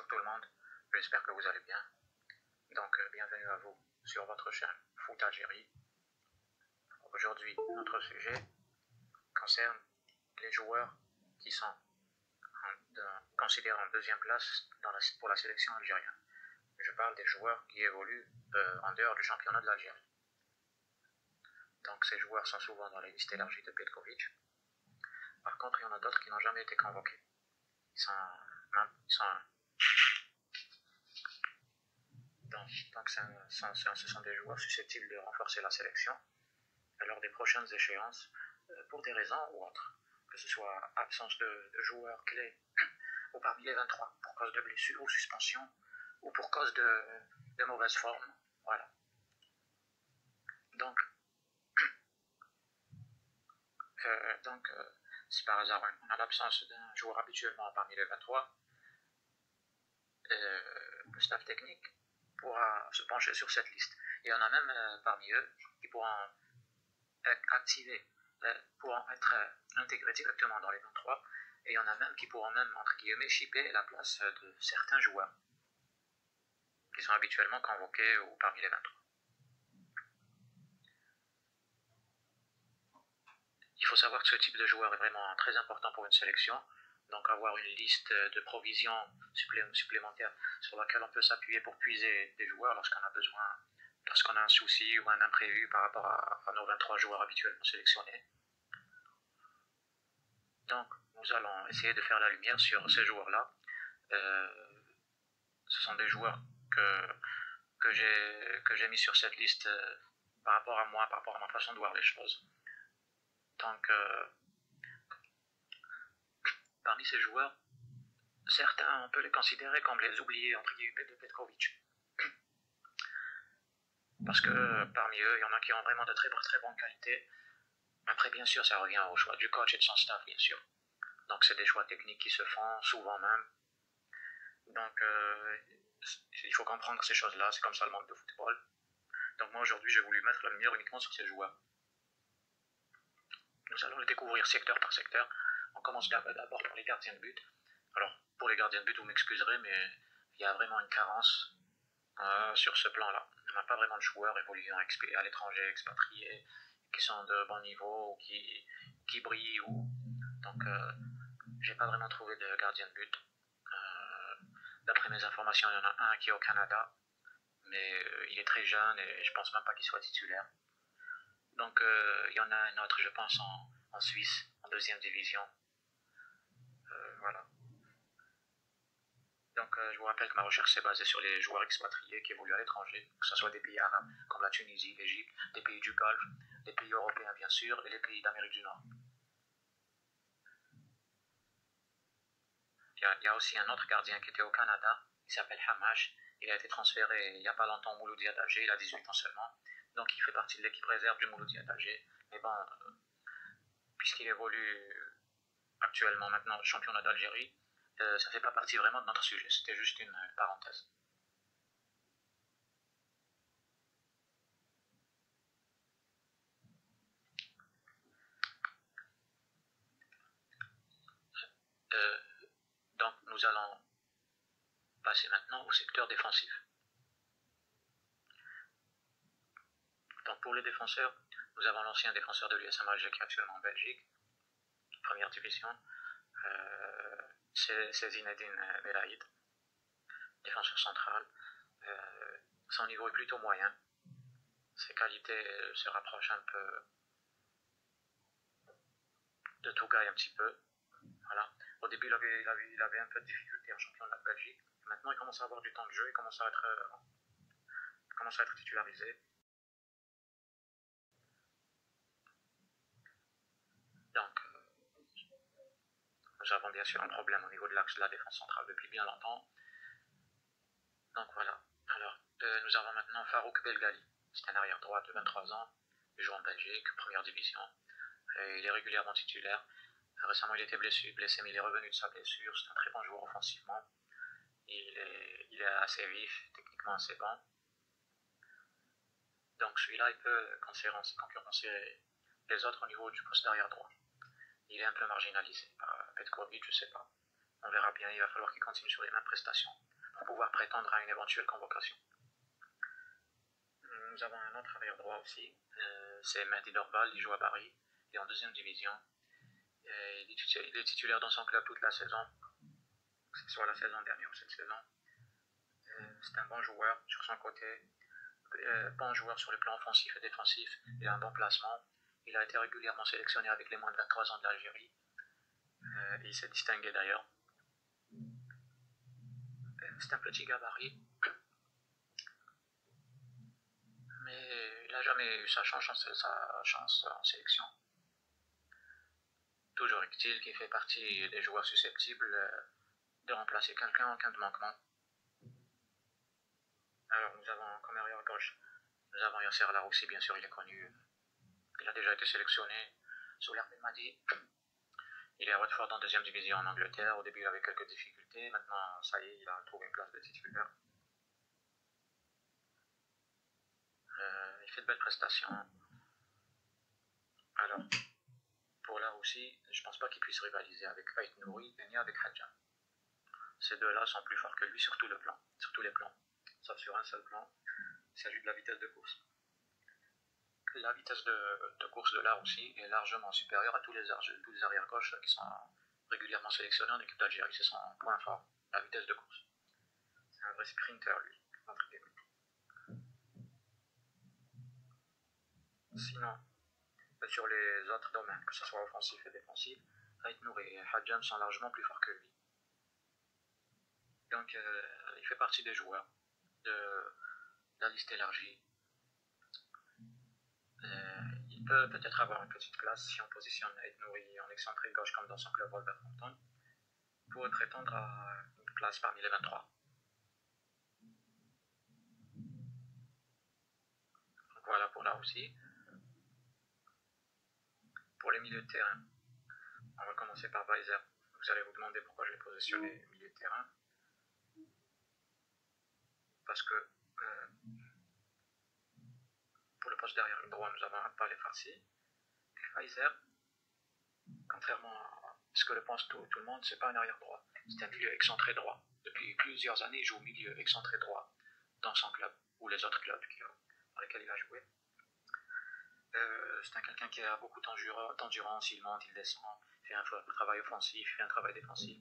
tout le monde, j'espère que vous allez bien. Donc bienvenue à vous sur votre chaîne Foot Algérie. Aujourd'hui, notre sujet concerne les joueurs qui sont considérés en deuxième place pour la sélection algérienne. Je parle des joueurs qui évoluent en dehors du championnat de l'Algérie. Donc ces joueurs sont souvent dans les listes élargies de Petkovic. Par contre, il y en a d'autres qui n'ont jamais été convoqués. Donc ce sont des joueurs susceptibles de renforcer la sélection lors des prochaines échéances pour des raisons ou autres, que ce soit absence de joueurs clés ou parmi les 23 pour cause de blessure ou suspension ou pour cause de mauvaise forme. Voilà. Donc si par hasard on a l'absence d'un joueur habituellement parmi les 23, le staff technique pourra se pencher sur cette liste. Et il y en a même parmi eux qui pourront être intégrés directement dans les 23, et il y en a même qui pourront même, entre guillemets, chipper la place de certains joueurs qui sont habituellement convoqués ou parmi les 23. Il faut savoir que ce type de joueur est vraiment très important pour une sélection, donc avoir une liste de provisions supplémentaires sur laquelle on peut s'appuyer pour puiser des joueurs lorsqu'on a besoin, lorsqu'on a un souci ou un imprévu par rapport à nos 23 joueurs habituellement sélectionnés. Donc nous allons essayer de faire la lumière sur ces joueurs-là. Ce sont des joueurs que j'ai mis sur cette liste par rapport à moi, par rapport à ma façon de voir les choses. Donc parmi ces joueurs, certains on peut les considérer comme les oubliés entre guillemets de Petkovic. Parce que parmi eux, il y en a qui ont vraiment de très bonnes qualités. Après, bien sûr, ça revient au choix du coach et de son staff, bien sûr. Donc c'est des choix techniques qui se font, souvent même. Donc il faut comprendre ces choses-là, c'est comme ça le monde de football. Donc moi aujourd'hui, j'ai voulu mettre la lumière uniquement sur ces joueurs. Nous allons les découvrir secteur par secteur. On commence d'abord par les gardiens de but. Alors, pour les gardiens de but, vous m'excuserez, mais il y a vraiment une carence sur ce plan-là. On n'a pas vraiment de joueurs évoluant à l'étranger, expatriés, qui sont de bon niveau, ou qui brillent. Donc, j'ai pas vraiment trouvé de gardien de but. D'après mes informations, il y en a un qui est au Canada, mais il est très jeune et je pense même pas qu'il soit titulaire. Donc il y en a un autre, je pense, en Suisse, en deuxième division. Voilà. Donc je vous rappelle que ma recherche s'est basée sur les joueurs expatriés qui évoluent à l'étranger, que ce soit des pays arabes comme la Tunisie, l'Égypte, des pays du Golfe, des pays européens bien sûr, et les pays d'Amérique du Nord. Il y a aussi un autre gardien qui était au Canada, il s'appelle Hamash. Il a été transféré il n'y a pas longtemps au Mouloudia d'Alger, il a 18 ans seulement. Donc il fait partie de l'équipe réserve du Mouloudia d'Alger. Mais bon, puisqu'il évolue actuellement maintenant au championnat d'Algérie, ça ne fait pas partie vraiment de notre sujet, c'était juste une parenthèse. Donc nous allons passer maintenant au secteur défensif. Donc pour les défenseurs, nous avons l'ancien défenseur de l'USM Alger qui est actuellement en Belgique, première division. C'est Zinedine Belaïd, défenseur central. Son niveau est plutôt moyen. Ses qualités se rapprochent un peu de Tougaï un petit peu. Voilà. Au début, il avait un peu de difficulté en championnat de Belgique. Maintenant, il commence à avoir du temps de jeu, il commence à être titularisé. Donc, nous avons bien sûr un problème au niveau de l'axe de la défense centrale depuis bien longtemps. Donc voilà. Alors, nous avons maintenant Farouk Belgali. C'est un arrière droit de 23 ans. Il joue en Belgique, première division. Et il est régulièrement titulaire. Récemment, il était blessé, mais il est revenu de sa blessure. C'est un très bon joueur offensivement. Il est assez vif, techniquement assez bon. Donc celui-là, il peut concurrencer les autres au niveau du poste d'arrière droit. Il est un peu marginalisé par Petkovic, je sais pas. On verra bien, il va falloir qu'il continue sur les mêmes prestations. pour pouvoir prétendre à une éventuelle convocation. Nous avons un autre arrière droit aussi, c'est Mehdi Dorval, il joue à Paris, il est en deuxième division. Il est titulaire dans son club toute la saison, que ce soit la saison dernière ou cette saison. C'est un bon joueur sur son côté, bon joueur sur le plan offensif et défensif, il a un bon placement, il a été régulièrement sélectionné avec les moins de 23 ans de l'Algérie, il s'est distingué d'ailleurs. C'est un petit gabarit, mais il n'a jamais eu sa chance en sélection. Toujours est-il qu'il fait partie des joueurs susceptibles de remplacer quelqu'un en cas de manquement. Alors nous avons comme arrière gauche, nous avons Yasser Laroussi, bien sûr il est connu, il a déjà été sélectionné sous l'ère Belmadi. Il est à Watford en deuxième division en Angleterre, au début il avait quelques difficultés, maintenant ça y est, il a trouvé une place de titulaire. Il fait de belles prestations. Alors, pour Laroussi, je pense pas qu'il puisse rivaliser avec Ait Nouri ni avec Hadjam. Ces deux-là sont plus forts que lui sur tous les plans, sauf sur un seul plan, il s'agit de la vitesse de course. La vitesse de course de Laroussi est largement supérieure à tous les arrières-gauches qui sont régulièrement sélectionnés en équipe d'Algérie. C'est son point fort, la vitesse de course. C'est un vrai sprinter, lui, entre guillemets. Sinon, sur les autres domaines, que ce soit offensif et défensif, Ait Nouri et Hadjam sont largement plus forts que lui. Donc, il fait partie des joueurs de la liste élargie. Il peut peut-être avoir une petite place si on positionne Ait Nouri en excentré gauche comme dans son club Wolverhampton, pour prétendre à une place parmi les 23. Donc voilà pour là aussi. Pour les milieux de terrain, on va commencer par Weiser. Vous allez vous demander pourquoi je l'ai positionné milieu de terrain. Parce que pour le poste derrière le droit, nous avons un Paul Farsi. Et Weiser, contrairement à ce que le pense tout le monde, c'est pas un arrière droit. C'est un milieu excentré droit. Depuis plusieurs années, il joue au milieu excentré droit dans son club, ou les autres clubs dans lesquels il a joué. C'est quelqu'un qui a beaucoup d'endurance, il monte, il descend, il fait un travail offensif, il fait un travail défensif.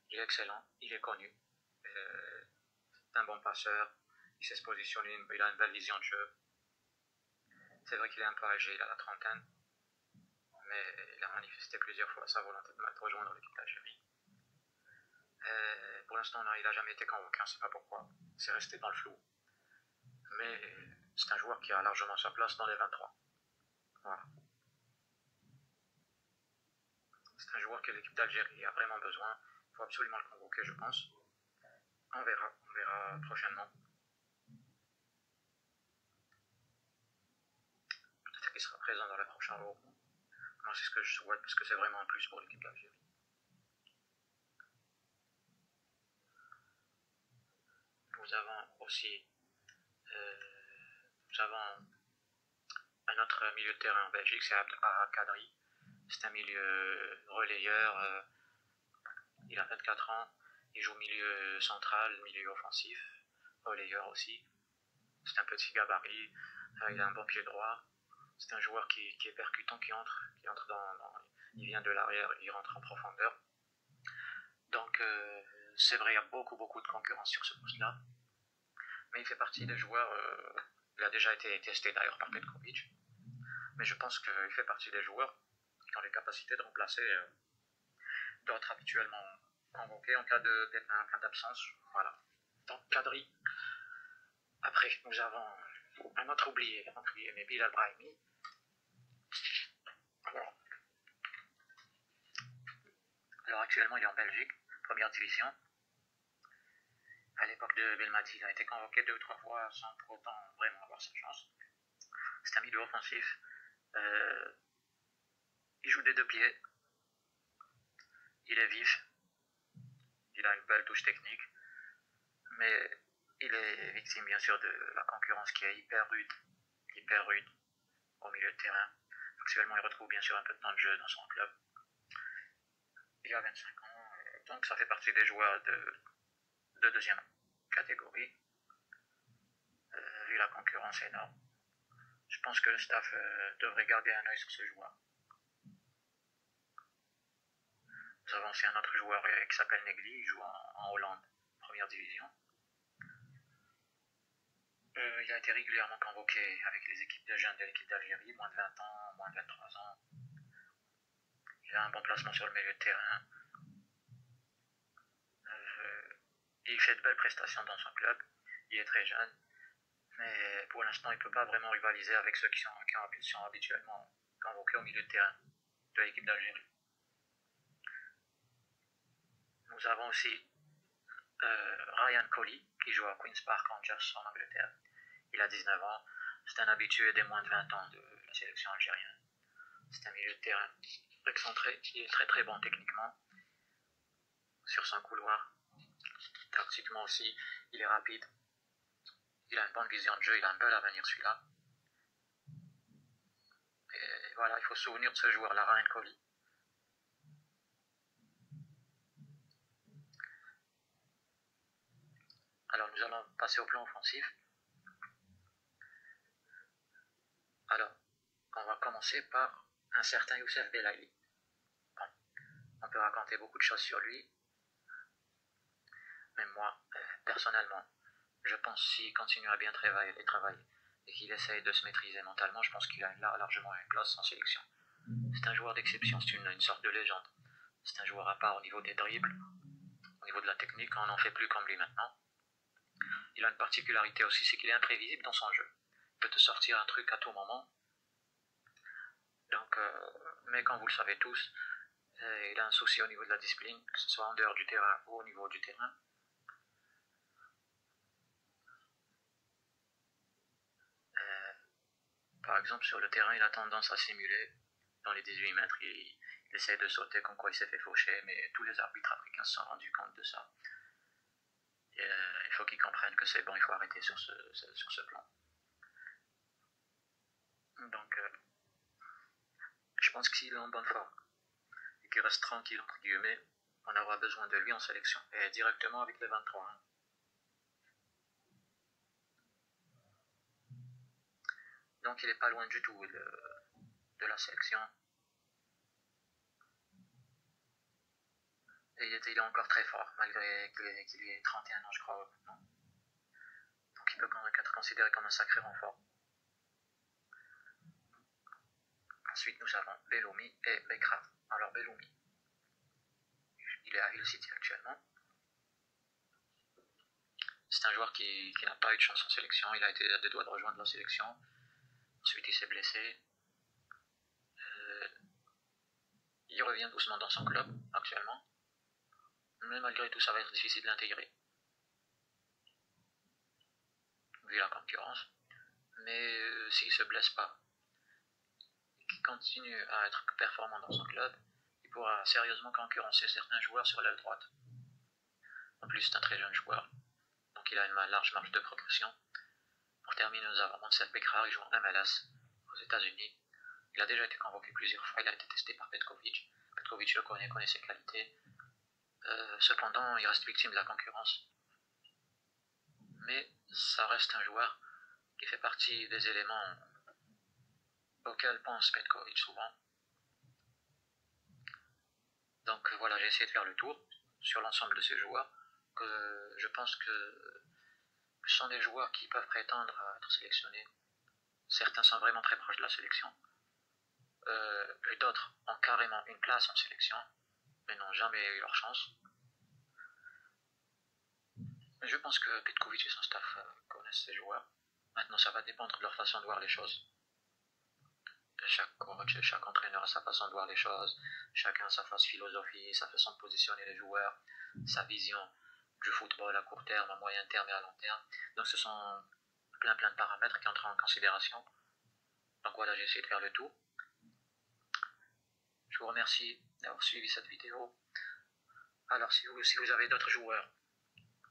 Il est excellent, il est connu. C'est un bon passeur, il sait se positionner, il a une belle vision de jeu. C'est vrai qu'il est un peu âgé, il a la trentaine, mais il a manifesté plusieurs fois sa volonté de rejoindre l'équipe d'Algérie. Pour l'instant, il n'a jamais été convoqué, on ne sait pas pourquoi. C'est resté dans le flou. Mais c'est un joueur qui a largement sa place dans les 23. Voilà. C'est un joueur que l'équipe d'Algérie a vraiment besoin. Il faut absolument le convoquer, je pense. On verra prochainement. Peut-être qu'il sera présent dans la prochaine Euro. Moi, c'est ce que je souhaite parce que c'est vraiment un plus pour l'équipe d'Algérie. Nous avons aussi un autre milieu de terrain en Belgique, c'est Abdelbahar Kadri. C'est un milieu relayeur. Il a 24 ans. Il joue milieu central, milieu offensif, relayeur aussi. C'est un petit gabarit. Il a un bon pied droit. C'est un joueur qui est percutant, qui entre il vient de l'arrière, il rentre en profondeur. Donc, c'est vrai, il y a beaucoup de concurrence sur ce poste-là. Mais il fait partie des joueurs, il a déjà été testé d'ailleurs par Petkovic. Mais je pense qu'il fait partie des joueurs qui ont les capacités de remplacer d'autres habituellement convoqués en cas d'absence. Voilà. Donc, Kadri. Après, nous avons un autre oublié, mais Bilal Brahimi. Alors actuellement, il est en Belgique, première division. À l'époque de Belmadi, il a été convoqué 2 ou 3 fois sans pour autant vraiment avoir sa chance. C'est un milieu offensif. Il joue des 2 pieds. Il est vif. Il a une belle touche technique. Mais il est victime bien sûr de la concurrence qui est hyper rude au milieu de terrain. Actuellement, il retrouve bien sûr un peu de temps de jeu dans son club. Il a 25 ans, donc ça fait partie des joueurs de deuxième catégorie, vu la concurrence énorme. Je pense que le staff devrait garder un œil sur ce joueur. Nous avons aussi un autre joueur qui s'appelle Negli, il joue en Hollande, première division. Il a été régulièrement convoqué avec les équipes de jeunes de l'équipe d'Algérie, moins de 20 ans, moins de 23 ans. Il a un bon placement sur le milieu de terrain. Il fait de belles prestations dans son club. Il est très jeune. Mais pour l'instant, il ne peut pas vraiment rivaliser avec ceux qui sont habituellement convoqués au milieu de terrain de l'équipe d'Algérie. Nous avons aussi Ryan Colley, qui joue à Queen's Park Rangers en Angleterre. Il a 19 ans. C'est un habitué des moins de 20 ans de la sélection algérienne. C'est un milieu de terrain excentré. Il est très très bon techniquement sur son couloir. Tactiquement aussi, il est rapide. Il a une bonne vision de jeu. Il a un bel avenir celui-là. Et voilà, il faut se souvenir de ce joueur-là, Ryan Colley. Alors nous allons passer au plan offensif. Alors, on va commencer par un certain Youssef Belaïli. Bon, on peut raconter beaucoup de choses sur lui. Mais moi, personnellement, je pense s'il continue à bien travailler et qu'il essaye de se maîtriser mentalement, je pense qu'il a largement une place en sélection. C'est un joueur d'exception, c'est une sorte de légende. C'est un joueur à part au niveau des dribbles, au niveau de la technique, on n'en fait plus comme lui maintenant. Il a une particularité aussi, c'est qu'il est imprévisible dans son jeu. Il peut te sortir un truc à tout moment. Donc, mais comme vous le savez tous, il a un souci au niveau de la discipline, que ce soit en dehors du terrain ou au niveau du terrain. Par exemple, sur le terrain, il a tendance à simuler dans les 18 mètres. Il essaie de sauter comme quoi il s'est fait faucher, mais tous les arbitres africains se sont rendus compte de ça. Et, il faut qu'ils comprennent que c'est bon, il faut arrêter sur ce plan. Donc, je pense que s'il est en bonne forme et qu'il reste tranquille, entre guillemets, on aura besoin de lui en sélection et directement avec les 23. Hein. Donc, il n'est pas loin du tout de la sélection. Et il est encore très fort, malgré qu'il ait 31 ans, je crois, maintenant. Donc, il peut quand même être considéré comme un sacré renfort. Ensuite, nous avons Belloumi et Bekra. Alors, Belloumi, il est à Hull City actuellement. C'est un joueur qui n'a pas eu de chance en sélection. Il a été à deux doigts de rejoindre la sélection. Ensuite, il s'est blessé. Il revient doucement dans son club actuellement. Mais malgré tout, ça va être difficile de l'intégrer. Vu la concurrence. Mais s'il ne se blesse pas, et qu'il continue à être performant dans son club, il pourra sérieusement concurrencer certains joueurs sur l'aile droite. En plus, c'est un très jeune joueur. Donc il a une large marge de progression. Pour terminer, nous avons Ansel Bekrar, il joue en MLS aux États-Unis. Il a déjà été convoqué plusieurs fois, il a été testé par Petkovic. Petkovic le connaît ses qualités. Cependant, il reste victime de la concurrence. Mais ça reste un joueur qui fait partie des éléments auxquels pense Petkovic souvent. Donc voilà, j'ai essayé de faire le tour sur l'ensemble de ces joueurs. Que je pense que ce sont des joueurs qui peuvent prétendre à être sélectionnés. Certains sont vraiment très proches de la sélection. Et d'autres ont carrément une place en sélection, mais n'ont jamais eu leur chance. Je pense que Petkovic et son staff connaissent ces joueurs. Maintenant, ça va dépendre de leur façon de voir les choses. Chaque coach, chaque entraîneur a sa façon de voir les choses. Chacun a sa philosophie, sa façon de positionner les joueurs, sa vision du football à court terme, à moyen terme et à long terme. Donc ce sont plein de paramètres qui entrent en considération. Donc voilà, j'ai essayé de faire le tour. Je vous remercie d'avoir suivi cette vidéo. Alors si vous avez d'autres joueurs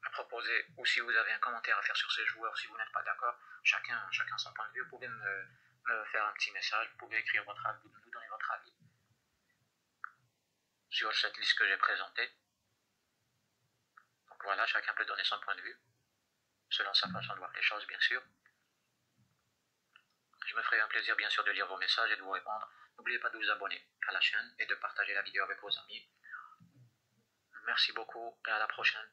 à proposer ou si vous avez un commentaire à faire sur ces joueurs, si vous n'êtes pas d'accord, chacun son point de vue, vous pouvez me faire un petit message, vous pouvez écrire votre avis, nous donner votre avis sur cette liste que j'ai présentée. Donc voilà, chacun peut donner son point de vue, selon sa façon de voir les choses, bien sûr. Je me ferai un plaisir, bien sûr, de lire vos messages et de vous répondre. N'oubliez pas de vous abonner à la chaîne et de partager la vidéo avec vos amis. Merci beaucoup et à la prochaine.